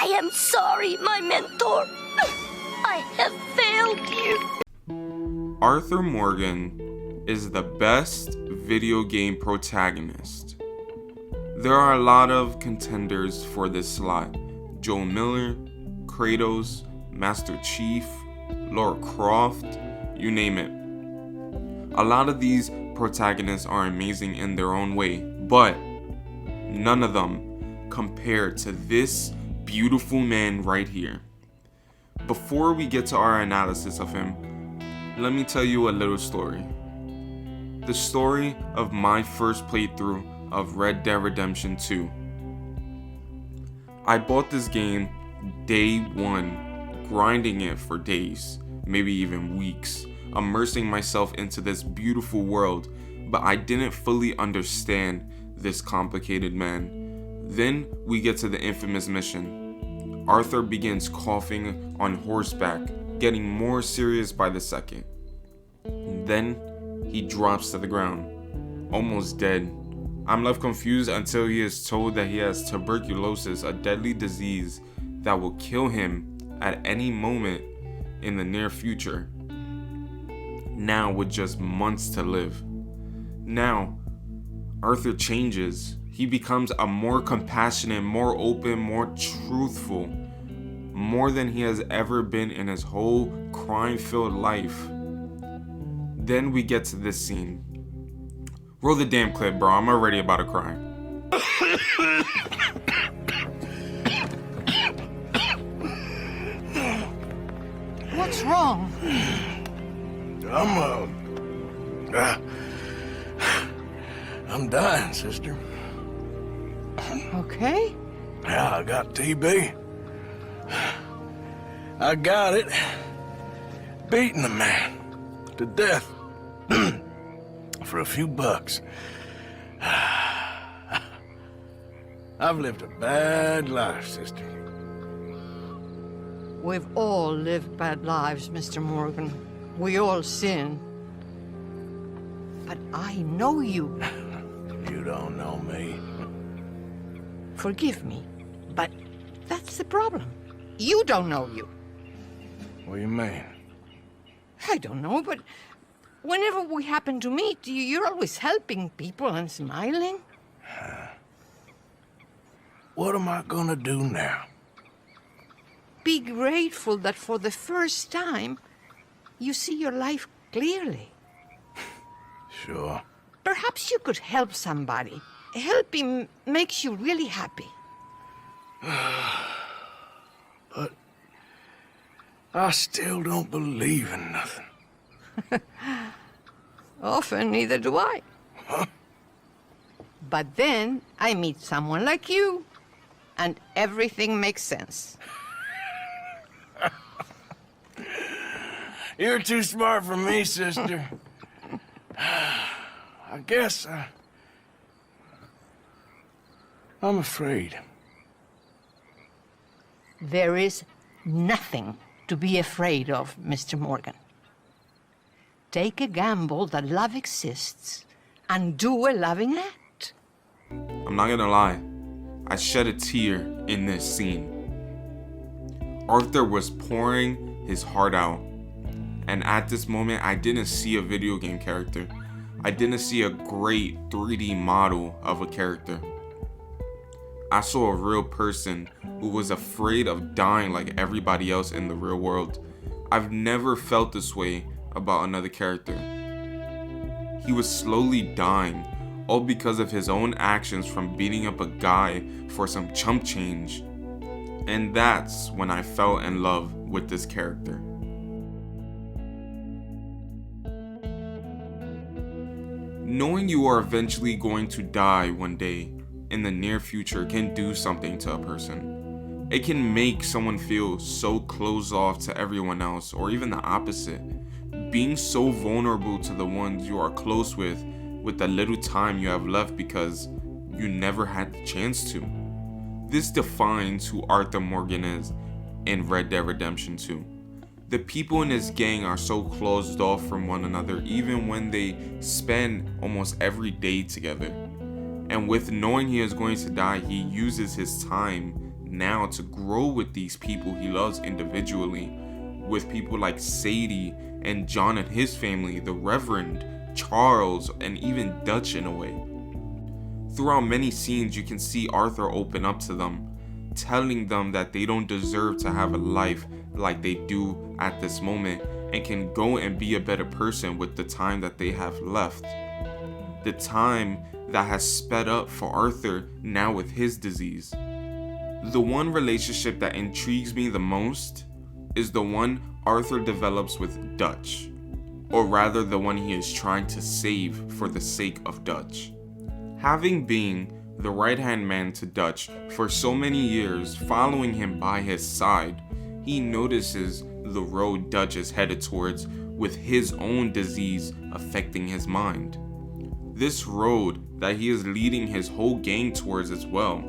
I am sorry, my mentor. I have failed you. Arthur Morgan is the best video game protagonist. There are a lot of contenders for this slot. Joel Miller, Kratos, Master Chief, Lara Croft, you name it. A lot of these protagonists are amazing in their own way, but none of them compare to this beautiful man right here. Before we get to our analysis of him, let me tell you a little story. The story of my first playthrough of Red Dead Redemption 2. I bought this game day one, grinding it for days, maybe even weeks, immersing myself into this beautiful world, but I didn't fully understand this complicated man. Then we get to the infamous mission. Arthur begins coughing on horseback, getting more serious by the second. Then he drops to the ground, almost dead. I'm left confused until he is told that he has tuberculosis, a deadly disease that will kill him at any moment in the near future. Now with just months to live. Now, Arthur changes. He becomes a more compassionate, more open, more truthful, more than he has ever been in his whole crime-filled life. Then we get to this scene. Roll the damn clip, bro. I'm already about to cry. What's wrong? I'm dying, sister. Okay. Yeah, I got TB. I got it. Beating a man to death for a few bucks. I've lived a bad life, sister. We've all lived bad lives, Mr. Morgan. We all sin. But I know you. You don't know me. Forgive me, but that's the problem. You don't know you. What do you mean? I don't know, but whenever we happen to meet, you're always helping people and smiling. What am I gonna do now? Be grateful that for the first time, you see your life clearly. Sure. Perhaps you could help somebody. Helping makes you really happy. But I still don't believe in nothing. Often, neither do I. Huh? But then I meet someone like you, and everything makes sense. You're too smart for me, sister. I guess I'm afraid. There is nothing to be afraid of, Mr. Morgan. Take a gamble that love exists and do a loving act. I'm not gonna lie, I shed a tear in this scene. Arthur was pouring his heart out, and at this moment I didn't see a video game character. I didn't see a great 3D model of a character. I saw a real person who was afraid of dying like everybody else in the real world. I've never felt this way about another character. He was slowly dying, all because of his own actions from beating up a guy for some chump change. And that's when I fell in love with this character. Knowing you are eventually going to die one day in the near future can do something to a person. It can make someone feel so closed off to everyone else, or even the opposite. Being so vulnerable to the ones you are close with the little time you have left because you never had the chance to. This defines who Arthur Morgan is in Red Dead Redemption 2. The people in his gang are so closed off from one another even when they spend almost every day together. And with knowing he is going to die, he uses his time now to grow with these people he loves individually, with people like Sadie and John and his family, the Reverend, Charles, and even Dutch in a way. Throughout many scenes, you can see Arthur open up to them, telling them that they don't deserve to have a life like they do at this moment and can go and be a better person with the time that they have left. The time that has sped up for Arthur now with his disease. The one relationship that intrigues me the most is the one Arthur develops with Dutch, or rather the one he is trying to save for the sake of Dutch. Having been the right-hand man to Dutch for so many years, following him by his side, he notices the road Dutch is headed towards with his own disease affecting his mind. This road that he is leading his whole gang towards as well.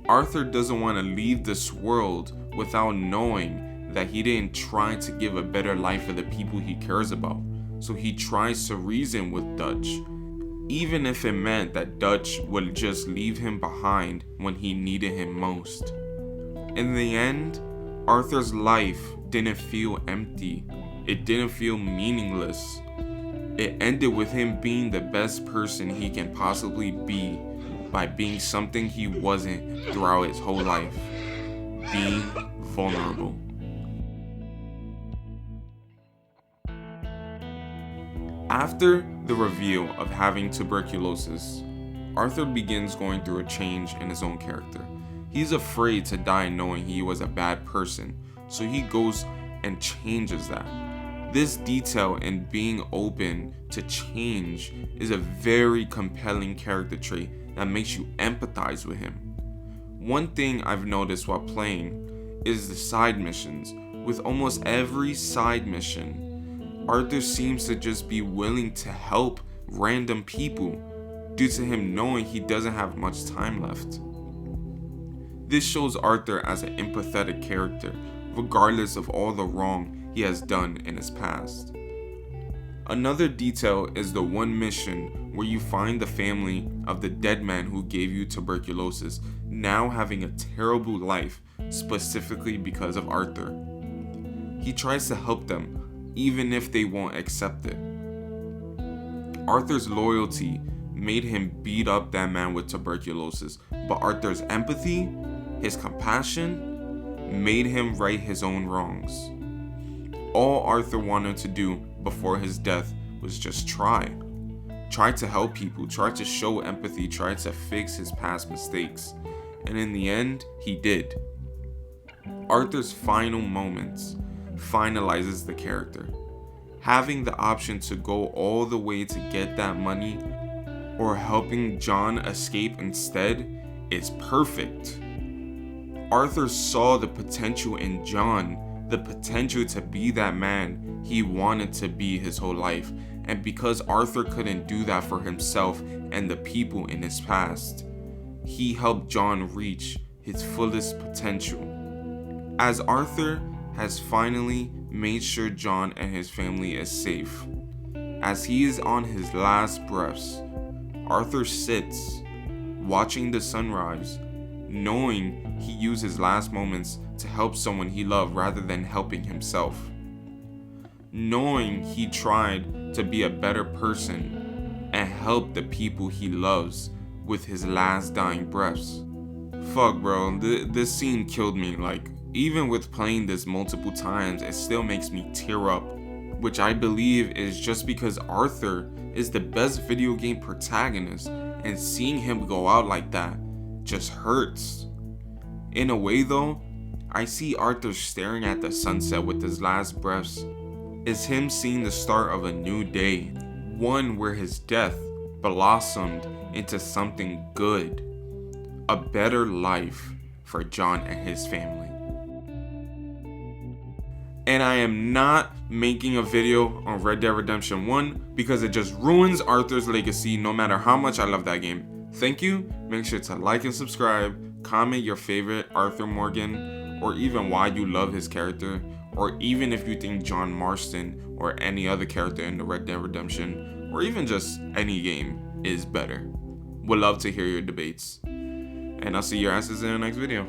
Arthur doesn't want to leave this world without knowing that he didn't try to give a better life for the people he cares about. So he tries to reason with Dutch, even if it meant that Dutch would just leave him behind when he needed him most. In the end, Arthur's life didn't feel empty. It didn't feel meaningless. It ended with him being the best person he can possibly be by being something he wasn't throughout his whole life, being vulnerable. After the reveal of having tuberculosis, Arthur begins going through a change in his own character. He's afraid to die knowing he was a bad person, so he goes and changes that. This detail in being open to change is a very compelling character trait that makes you empathize with him. One thing I've noticed while playing is the side missions. With almost every side mission, Arthur seems to just be willing to help random people due to him knowing he doesn't have much time left. This shows Arthur as an empathetic character, regardless of all the wrong he has done in his past. Another detail is the one mission where you find the family of the dead man who gave you tuberculosis now having a terrible life specifically because of Arthur. He tries to help them even if they won't accept it. Arthur's loyalty made him beat up that man with tuberculosis, but Arthur's empathy, his compassion, made him right his own wrongs. All Arthur wanted to do before his death was just try to help people, try to show empathy, try to fix his past mistakes, and in the end, he did. Arthur's final moments finalizes the character. Having the option to go all the way to get that money or helping John escape instead is perfect. Arthur saw the potential in John, the potential to be that man he wanted to be his whole life, and because Arthur couldn't do that for himself and the people in his past, he helped John reach his fullest potential. As Arthur has finally made sure John and his family is safe, as he is on his last breaths, Arthur sits, watching the sunrise, knowing he used his last moments to help someone he loved rather than helping himself. Knowing he tried to be a better person and help the people he loves with his last dying breaths. Fuck, bro, this scene killed me. Like, even with playing this multiple times, it still makes me tear up, which I believe is just because Arthur is the best video game protagonist, and seeing him go out like that just hurts. In a way though, I see Arthur staring at the sunset with his last breaths is him seeing the start of a new day, one where his death blossomed into something good, a better life for John and his family. And I am not making a video on Red Dead Redemption 1 because it just ruins Arthur's legacy no matter how much I love that game. Thank you. Make sure to like and subscribe, comment your favorite Arthur Morgan, or even why you love his character, or even if you think John Marston or any other character in the Red Dead Redemption, or even just any game is better. Would love to hear your debates. And I'll see your asses in the next video.